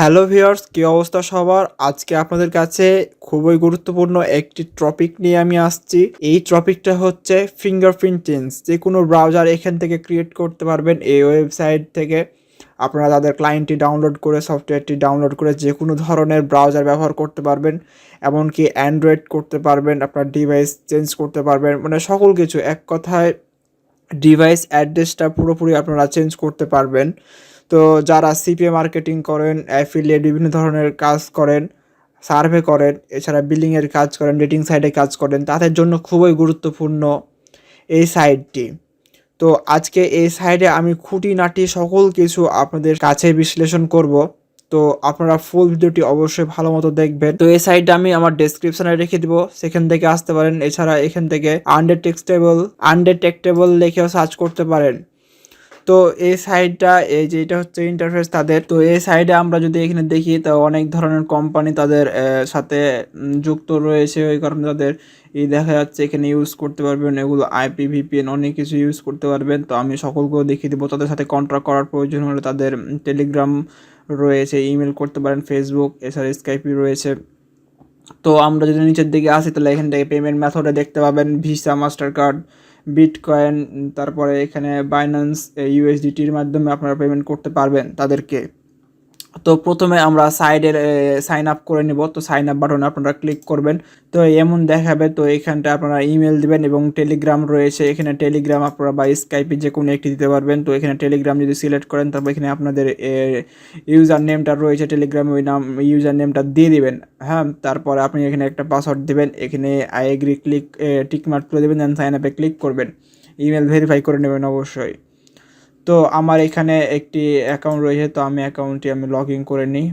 Hello viewers, কী অবস্থা সবার? আজকে আপনাদের কাছে খুবই গুরুত্বপূর্ণ একটি টপিক নিয়ে আমি আসছি। এই টপিকটা হচ্ছে ফিঙ্গারপ্রিন্ট চেঞ্জ। যে কোনো ব্রাউজার এখান থেকে ক্রিয়েট করতে পারবেন এই ওয়েবসাইট থেকে। আপনারা তাদের ক্লায়েন্টটি ডাউনলোড করে, সফটওয়্যারটি ডাউনলোড করে যে কোনো ধরনের ব্রাউজার ব্যবহার করতে পারবেন। এমনকি অ্যান্ড্রয়েড করতে পারবেন, আপনার ডিভাইস চেঞ্জ করতে পারবেন, মানে সকল কিছু। এক কথায় ডিভাইস অ্যাড্রেসটা পুরোপুরি আপনারা চেঞ্জ করতে পারবেন। তো যারা সিপিএ মার্কেটিং করেন, অ্যাফিলিয়েট বিভিন্ন ধরনের কাজ করেন, সার্ভে করেন, এছাড়া বিলিংয়ের কাজ করেন, রেটিং সাইটে কাজ করেন, তাদের জন্য খুবই গুরুত্বপূর্ণ এই সাইটটি। তো আজকে এই সাইটে আমি খুঁটিনাটি সকল কিছু আপনাদের কাছে বিশ্লেষণ করব। তো আপনারা ফুল ভিডিওটি অবশ্যই ভালো মতো দেখবেন। তো এই সাইটটা আমি আমার ডেসক্রিপশনে রেখে দিব, সেখান থেকে আসতে পারেন। এছাড়া এখান থেকে আনডেটেক্টেবল লিখেও সার্চ করতে পারেন। তো এই সাইটটা, এই যে এটা হচ্ছে ইন্টারফেস তাদের। তো এই সাইডে আমরা যদি এখানে দেখি, তো অনেক ধরনের কোম্পানি তাদের সাথে যুক্ত রয়েছে, ওই কারণে তাদের দেখা যাচ্ছে এখানে ইউজ করতে পারবেন। এগুলো আইপি ভিপিএন অনেক কিছু ইউজ করতে পারবেন। তো আমি সকলগুলো দেখিয়ে দেবো। তাদের সাথে কন্ট্রাক্ট করার প্রয়োজন হলে তাদের টেলিগ্রাম রয়েছে, ইমেল করতে পারেন, ফেসবুক, এছাড়া স্কাইপি রয়েছে। তো আমরা যদি নিচের দিকে আসি, তাহলে এখান থেকে পেমেন্ট মেথডে দেখতে পাবেন ভিসা, মাস্টার কার্ড, বিটকয়েন, তারপরে এখানে বাইন্যান্স ইউএসডিটির মাধ্যমে আপনারা পেমেন্ট করতে পারবেন তাদেরকে। তো প্রথমে আমরা সাইডের সাইন আপ করে নিব। তো সাইন আপ বাটনে আপনারা ক্লিক করবেন। তো এমন দেখাবে। তো এখানটা আপনারা ইমেল দিবেন এবং টেলিগ্রাম রয়েছে, এখানে টেলিগ্রাম আপনারা বা স্কাইপে যে কোনো একটি দিতে পারবেন। তো এখানে টেলিগ্রাম যদি সিলেক্ট করেন, তারপর এখানে আপনাদের ইউজার নেমটা রয়েছে টেলিগ্রামে, ওই নাম ইউজার নেমটা দিয়ে দিবেন। হ্যাঁ, তারপরে আপনি এখানে একটা পাসওয়ার্ড দিবেন, এখানে আই এগ্রি টিক মার্ক করে দেবেন, দেন সাইন আপে ক্লিক করবেন। ইমেল ভেরিফাই করে নেবেন অবশ্যই। তো আমার এখানে একটি অ্যাকাউন্ট রয়েছে, তো আমি অ্যাকাউন্টটি লগ ইন করে নিই।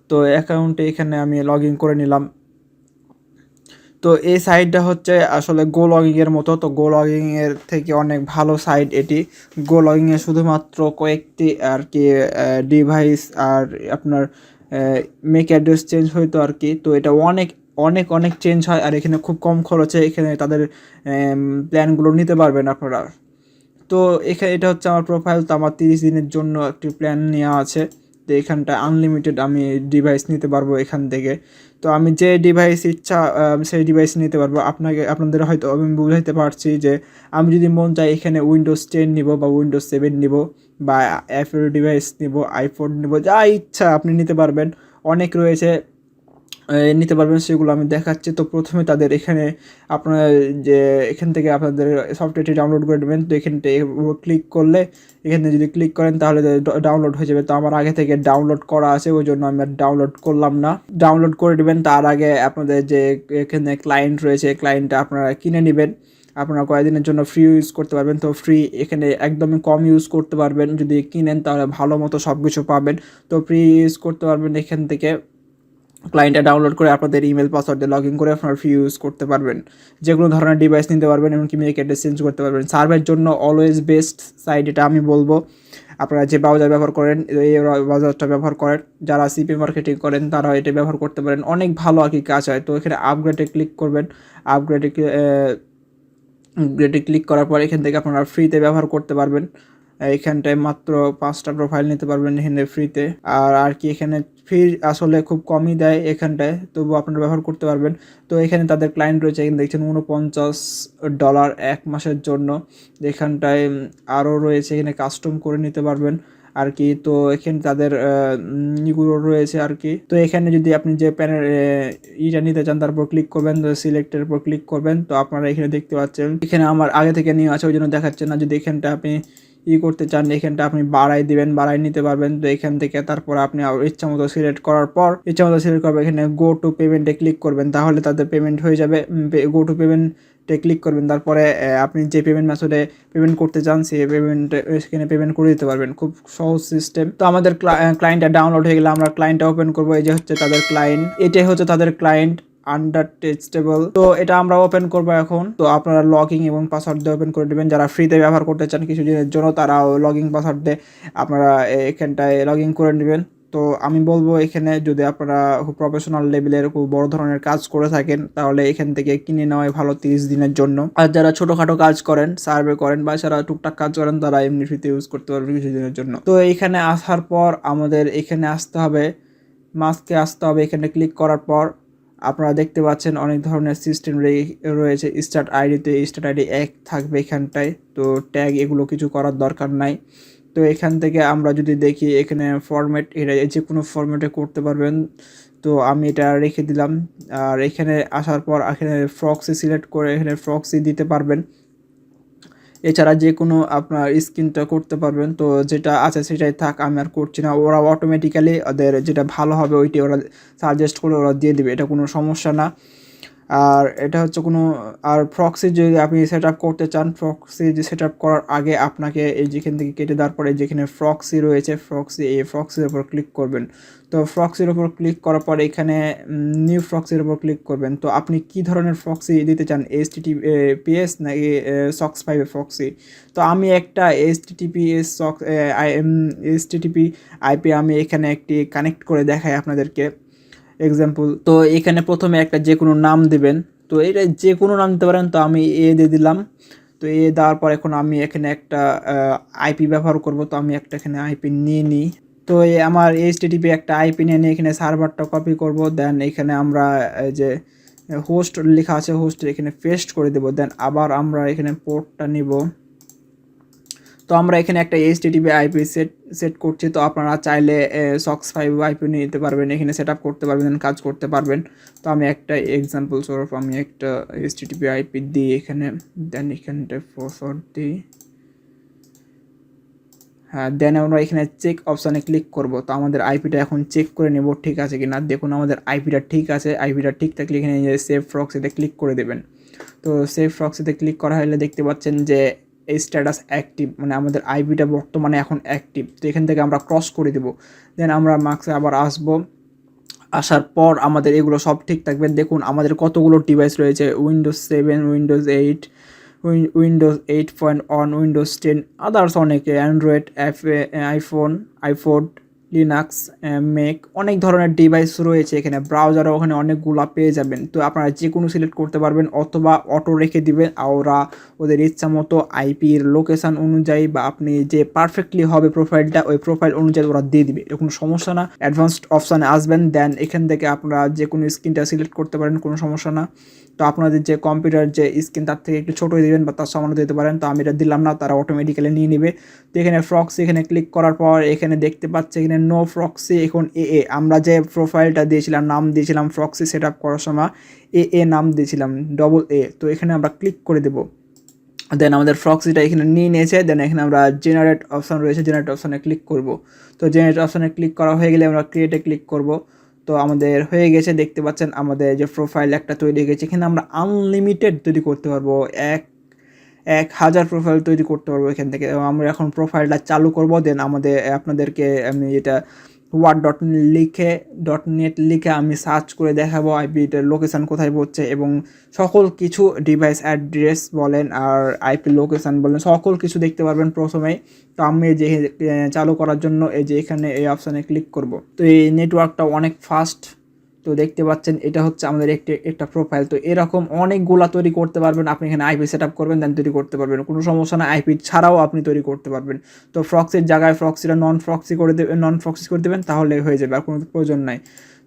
তো অ্যাকাউন্টে এখানে আমি লগ ইন করে নিলাম। তো এই সাইটটা হচ্ছে আসলে গো লগিংয়ের মতো। তো গো লগিংয়ের থেকে অনেক ভালো সাইট এটি। গো লগিংয়ে শুধুমাত্র কয়েকটি আর কি ডিভাইস আর আপনার মেক অ্যাড্রেস চেঞ্জ হইতো আর কি। তো এটা অনেক অনেক অনেক চেঞ্জ হয়, আর এখানে খুব কম খরচে এখানে তাদের প্ল্যানগুলো নিতে পারবেন আপনারা। তো এখানে এটা হচ্ছে আমার প্রোফাইল। তো আমার 30 দিনের জন্য একটি প্ল্যান নেওয়া আছে। তো এখানটা আনলিমিটেড আমি ডিভাইস নিতে পারবো এখান থেকে। তো আমি যে ডিভাইস ইচ্ছা সেই ডিভাইস নিতে পারবো। আপনাদের হয়তো আমি বুঝাইতে পারছি যে আমি যদি মন চাই এখানে উইন্ডোজ 10 নিব বা উইন্ডোজ 7 নিব, বা অ্যাপেল ডিভাইস নিব, আইফোন নিব, যা ইচ্ছা আপনি নিতে পারবেন। অনেক রয়েছে, নিতে পারবেন, সেগুলো আমি দেখাচ্ছি। তো প্রথমে তাদের এখানে আপনার যে এখান থেকে আপনাদের সফটওয়্যারটি ডাউনলোড করে দেবেন। তো এখান থেকে ক্লিক করলে, এখানে যদি ক্লিক করেন তাহলে ডাউনলোড হয়ে যাবে। তো আমার আগে থেকে ডাউনলোড করা আছে, ওই জন্য আমি ডাউনলোড করলাম না। ডাউনলোড করে দেবেন। তার আগে আপনাদের যে এখানে ক্লায়েন্ট রয়েছে, ক্লায়েন্টটা আপনারা কিনে নেবেন। আপনারা কয়েকদিনের জন্য ফ্রি ইউজ করতে পারবেন। তো ফ্রি এখানে একদমই কম ইউজ করতে পারবেন। যদি কিনেন তাহলে ভালো মতো সব কিছু পাবেন। তো ফ্রি ইউজ করতে পারবেন এখান থেকে। ক্লায়েন্টটা ডাউনলোড করে আপনাদের ইমেল পাসওয়ার্ড দিয়ে লগ ইন করে আপনার ফ্রি ইউজ করতে পারবেন। যে কোনো ধরনের ডিভাইস নিতে পারবেন, এমনকি মেক অ্যাড্রেস চেঞ্জ করতে পারবেন। সার্ভের জন্য অলওয়েজ বেস্ট সাইট এটা আমি বলবো। আপনারা যে ব্রাউজার ব্যবহার করেন, এই ব্রাউজারটা ব্যবহার করেন, যারা সিপি মার্কেটিং করেন তারা এটা ব্যবহার করতে পারেন। অনেক ভালো আর কি কাজ হয়। তো এখানে আপগ্রেডে ক্লিক করবেন। আপগ্রেডে ক্লিক করার পর এখান থেকে আপনারা ফ্রিতে ব্যবহার করতে পারবেন। এখানটায় মাত্র 5টা প্রোফাইল নিতে পারবেন এখানে ফ্রিতে। আর কি এখানে ফি আসলে খুব কমই দেয় এখানটায়, তবুও আপনারা ব্যবহার করতে পারবেন। তো এখানে তাদের ক্লায়েন্ট রয়েছে, এখানে দেখছেন $49 এক মাসের জন্য। এখানটায় আরও রয়েছে, এখানে কাস্টম করে নিতে পারবেন আর কি। তো এখানে তাদের ইগুলো রয়েছে আর কি। তো এখানে যদি আপনি যে প্যানের ইটা নিতে চান, তারপর ক্লিক করবেন, তো সিলেক্টের উপর ক্লিক করবেন। তো আপনারা এখানে দেখতে পাচ্ছেন, এখানে আমার আগে থেকে নিয়ে আছে, ওই জন্য দেখাচ্ছে না। যদি এখানটা আপনি করতে চান, এখানটা আপনি বাড়াই দিবেন, বাড়াই নিতে পারবেন। তো এখান থেকে তারপর আপনি ইচ্ছা মতো সিলেক্ট করার পর, ইচ্ছা মতো সিলেক্ট করবেন, এখানে গো টু পেমেন্টে ক্লিক করবেন, তাহলে তাদের পেমেন্ট হয়ে যাবে। গো টু পেমেন্টে ক্লিক করবেন, তারপরে আপনি যে পেমেন্ট মেথডে পেমেন্ট করতে চান সেই পেমেন্টে সেখানে পেমেন্ট করে দিতে পারবেন। খুব সহজ সিস্টেম। তো আমাদের ক্লায়েন্টটা ডাউনলোড হয়ে গেলে আমরা ক্লায়েন্টটা ওপেন করবো। এই যে হচ্ছে তাদের ক্লায়েন্ট, এটাই হচ্ছে তাদের ক্লায়েন্ট undetectable। তো এটা আমরা ওপেন করবো এখন। তো আপনারা লগইন এবং পাসওয়ার্ড দিয়ে ওপেন করে দেবেন। যারা ফ্রিতে ব্যবহার করতে চান কিছুদিনের জন্য, তারা লগইন পাসওয়ার্ড দিয়ে আপনারা এখানটায় লগ ইন করে নেবেন। তো আমি বলবো এখানে যদি আপনারা প্রফেশনাল লেভেলের খুব বড় ধরনের কাজ করে থাকেন তাহলে এখান থেকে কিনে নেওয়াই ভালো 30 দিনের জন্য। আর যারা ছোটোখাটো কাজ করেন, সার্ভে করেন বা যারা টুকটাক কাজ করেন তারা এমনি ফ্রিতে ইউজ করতে পারবে কিছু দিনের জন্য। তো এখানে আসার পর আমাদের এখানে আসতে হবে, মাস্কে আসতে হবে। এখানে ক্লিক করার পর আপনারা দেখতে পাচ্ছেন অনেক ধরনের সিস্টেম রয়েছে। স্টার্ট আইডিতে স্টার্ট আইডি 1 থাকবে এখানটায়। তো ট্যাগ এগুলো কিছু করার দরকার নাই। তো এখান থেকে আমরা যদি দেখি এখানে ফরম্যাট, এটা যে কোনো ফরম্যাটে করতে পারবেন। তো আমি এটা রেখে দিলাম। আর এখানে আসার পর এখানে প্রক্সি সিলেক্ট করে এখানে প্রক্সি দিতে পারবেন। এছাড়া যে কোনো আপনার স্ক্রিনটা করতে পারবেন। তো যেটা আছে সেটাই থাক, আমি আর করছি না। ওরা অটোমেটিক্যালি ওদের যেটা ভালো হবে ওইটাই ওরা সাজেস্ট করে ওরা দিয়ে দেবে, এটা কোনো সমস্যা না। আর এটা হচ্ছে কোনো, আর প্রক্সি যদি আপনি সেট আপ করতে চান, প্রক্সি সেট আপ করার আগে আপনাকে এই যেখান থেকে কেটে দেওয়ার পরে যেখানে প্রক্সি রয়েছে, এই প্রক্সির উপর ক্লিক করবেন। তো প্রক্সির উপর ক্লিক করার পর এখানে নিউ প্রক্সির উপর ক্লিক করবেন। তো আপনি কি ধরনের প্রক্সি দিতে চান, HTTPS নাকি সক্স 5 প্রক্সি? তো আমি একটা HTTP IP আমি এখানে একটি কানেক্ট করে দেখাই আপনাদেরকে এক্সাম্পল। তো এখানে প্রথমে একটা যে কোনো নাম দেবেন। তো এটা যে কোনো নাম দিতে পারেন। তো আমি দিয়ে দিলাম। তো দেওয়ার পর এখন আমি এখানে একটা আইপি ব্যবহার করব। তো আমি একটা এখানে আইপি নিয়ে নিই। তো আমার HTTP একটা আইপি নিয়ে নিয়ে এখানে সার্ভারটা কপি করব। দেন এখানে আমরা যে হোস্ট লেখা আছে হোস্টের এখানে পেস্ট করে দেব। দেন আবার আমরা এখানে পোর্টটা নিব। তো আমরা এখানে একটা HTTP আইপি সেট করছি। তো আপনারা চাইলে সক্স 5 আইপি নিতে পারবেন, এখানে সেট আপ করতে পারবেন, কাজ করতে পারবেন। তো আমি একটা এক্সাম্পল স্বরূপ আমি একটা HTTP আইপি দিই এখানে। দেন এখানটা ফরওয়ার্ড দিই। হ্যাঁ, দেন আমরা এখানে চেক অপশানে ক্লিক করব। তো আমাদের আইপিটা এখন চেক করে নেব ঠিক আছে কি না। দেখুন আমাদের আইপিটা ঠিক আছে। আইপিটা ঠিক থাকলে এখানে সেভ প্রক্সিতে ক্লিক করে দেবেন। তো সেভ প্রক্সিতে ক্লিক করা হলে দেখতে পাচ্ছেন যে এই স্ট্যাটাস অ্যাক্টিভ, মানে আমাদের আইপিটা বর্তমানে এখন অ্যাক্টিভ। তো এখান থেকে আমরা ক্রস করে দেব। দেন আমরা মার্কসে আবার আসবো। আসার পর আমাদের এগুলো সব ঠিক থাকবে। দেখুন আমাদের কতগুলো ডিভাইস রয়েছে, Windows 7, Windows 8, Windows 8.1, Windows 10, others অনেকে, অ্যান্ড্রয়েড, আইফোন, লিনাক্স, ম্যাক, অনেক ধরনের ডিভাইস রয়েছে এখানে। ব্রাউজারও ওখানে অনেকগুলো পেয়ে যাবেন। তো আপনারা যে কোনো সিলেক্ট করতে পারবেন অথবা অটো রেখে দিবেন। ওরা ওদের ইচ্ছা মতো আইপির লোকেশান অনুযায়ী বা আপনি যে পারফেক্টলি হবে প্রোফাইলটা ওই প্রোফাইল অনুযায়ী ওরা দিয়ে দিবে, এটা কোনো সমস্যা না। অ্যাডভান্সড অপশানে আসবেন। দেন এখান থেকে আপনারা যে কোনো স্ক্রিনটা সিলেক্ট করতে পারেন, কোনো সমস্যা না। তো আপনাদের যে কম্পিউটার যে স্ক্রিন তার থেকে একটু ছোটো দিবেন বা তার সামান্য দিতে পারেন। তো আমি এটা দিলাম না, তারা অটোমেটিক্যালি নিয়ে নেবে। তো এখানে প্রক্সি এখানে ক্লিক করার পর এখানে দেখতে পাচ্ছে এখানে নো প্রক্সি। এখন আমরা যে প্রোফাইলটা দিয়েছিলাম, নাম দিয়েছিলাম প্রক্সি সেট আপ করার সময় নাম দিয়েছিলাম AA। তো এখানে আমরা ক্লিক করে দেবো। দেন আমাদের প্রক্সিটা এখানে নিয়ে নিয়েছে। দেন এখানে আমরা জেনারেট অপশান রয়েছে, জেনারেট অপশানে ক্লিক করব। তো জেনারেট অপশানে ক্লিক করা হয়ে গেলে আমরা ক্রিয়েটে ক্লিক করব। তো আমাদের হয়ে গেছে, দেখতে পাচ্ছেন আমাদের যে প্রোফাইল একটা তৈরি হয়ে গেছে। এখানে আমরা আনলিমিটেড তৈরি করতে পারবো, 1000 প্রোফাইল তৈরি করতে পারবো এখান থেকে। আমরা এখন প্রোফাইলটা চালু করব। দেন আপনাদেরকে আমি এটা ডট নেট লিখে আমি সার্চ করে দেখাবো আইপিটার লোকেশান কোথায় পড়ছে এবং সকল কিছু ডিভাইস অ্যাড্রেস বলেন আর আইপি লোকেশান বলেন সকল কিছু দেখতে পারবেন প্রথমেই। তো আমি যে চালু করার জন্য এই যে এখানে এই অপশানে ক্লিক করব। তো এই নেটওয়ার্কটা অনেক ফাস্ট। তো দেখতে পাচ্ছেন এটা হচ্ছে আমাদের একটা প্রোফাইল। তো এরকম অনেকগুলা তৈরি করতে পারবেন। আপনি এখানে আইপি সেট আপ করবেন, দেন তৈরি করতে পারবেন, কোনো সমস্যা না। আইপি ছাড়াও আপনি তৈরি করতে পারবেন। তো প্রক্সির জায়গায় প্রক্সিটা নন প্রক্সি করে দেবেন, তাহলে হয়ে যাবে, আর কোনো প্রয়োজন নাই।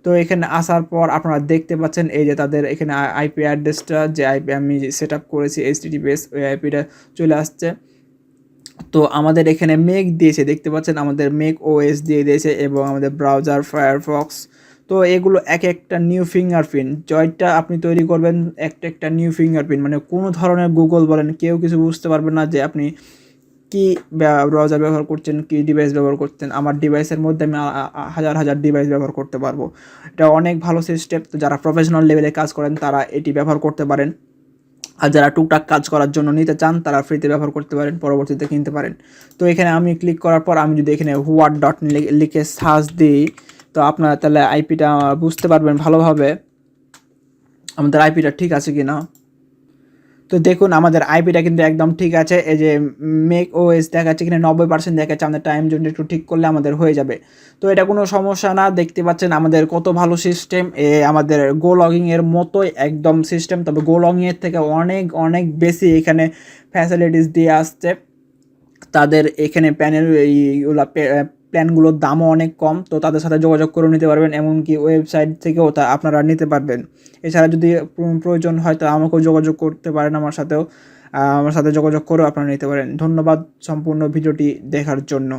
তো এখানে আসার পর আপনারা দেখতে পাচ্ছেন এই যে তাদের এখানে আইপি অ্যাড্রেসটা যে আইপি আমি সেট আপ করেছি HTTPS ওই আইপিটা চলে আসছে। তো আমাদের এখানে মেক দিয়েছে, দেখতে পাচ্ছেন আমাদের মেক OS দিয়ে দিয়েছে এবং আমাদের ব্রাউজার ফায়ারফক্স। তো এগুলো একটা নিউ ফিঙ্গারপ্রিন্ট জয়টা আপনি তৈরি করবেন, একটা নিউ ফিঙ্গারপ্রিন্ট, মানে কোনো ধরনের গুগল বলেন কেউ কিছু বুঝতে পারবে না যে আপনি কি ব্রাউজার ব্যবহার করছেন, কি ডিভাইস ব্যবহার করছেন। আমার ডিভাইসের মধ্যে আমি হাজার ডিভাইস ব্যবহার করতে পারবো। এটা অনেক ভালো সিস্টেম। তো যারা প্রফেশনাল লেভেলে কাজ করেন তারা এটি ব্যবহার করতে পারেন। আর যারা টুকটাক কাজ করার জন্য নিতে চান তারা ফ্রিতে ব্যবহার করতে পারেন, পরবর্তীতে কিনতে পারেন। তো এখানে আমি ক্লিক করার পর আমি যদি এখানে হোয়াট লিখে সার্চ দিই তো আপনারা তাহলে আইপিটা বুঝতে পারবেন ভালোভাবে আমাদের আইপিটা ঠিক আছে কি না। তো দেখুন আমাদের আইপিটা কিন্তু একদম ঠিক আছে। এই যে মেক ওএস দেখাচ্ছে এখানে 90% দেখাচ্ছে, আমাদের টাইম জোনটা একটু ঠিক করলে আমাদের হয়ে যাবে। তো এটা কোনো সমস্যা না, দেখতে পাচ্ছেন আমাদের কত ভালো সিস্টেম। আমাদের গো লগিং এর মতোই একদম সিস্টেম, তবে গো লগিং এর থেকে অনেক অনেক বেশি এখানে ফ্যাসিলিটিস দিয়ে আসছে। তাদের এখানে প্যানেল এইগুলা প্ল্যানগুলোর দামও অনেক কম, তো তাদের সাথে যোগাযোগ করে নিতে পারবেন, এমনকি ওয়েবসাইট থেকেও তা আপনারা নিতে পারবেন। এছাড়া যদি প্রয়োজন হয় তো আমাকেও যোগাযোগ করতে পারেন, আমার সাথে যোগাযোগ করেও আপনারা নিতে পারেন। ধন্যবাদ সম্পূর্ণ ভিডিওটি দেখার জন্য।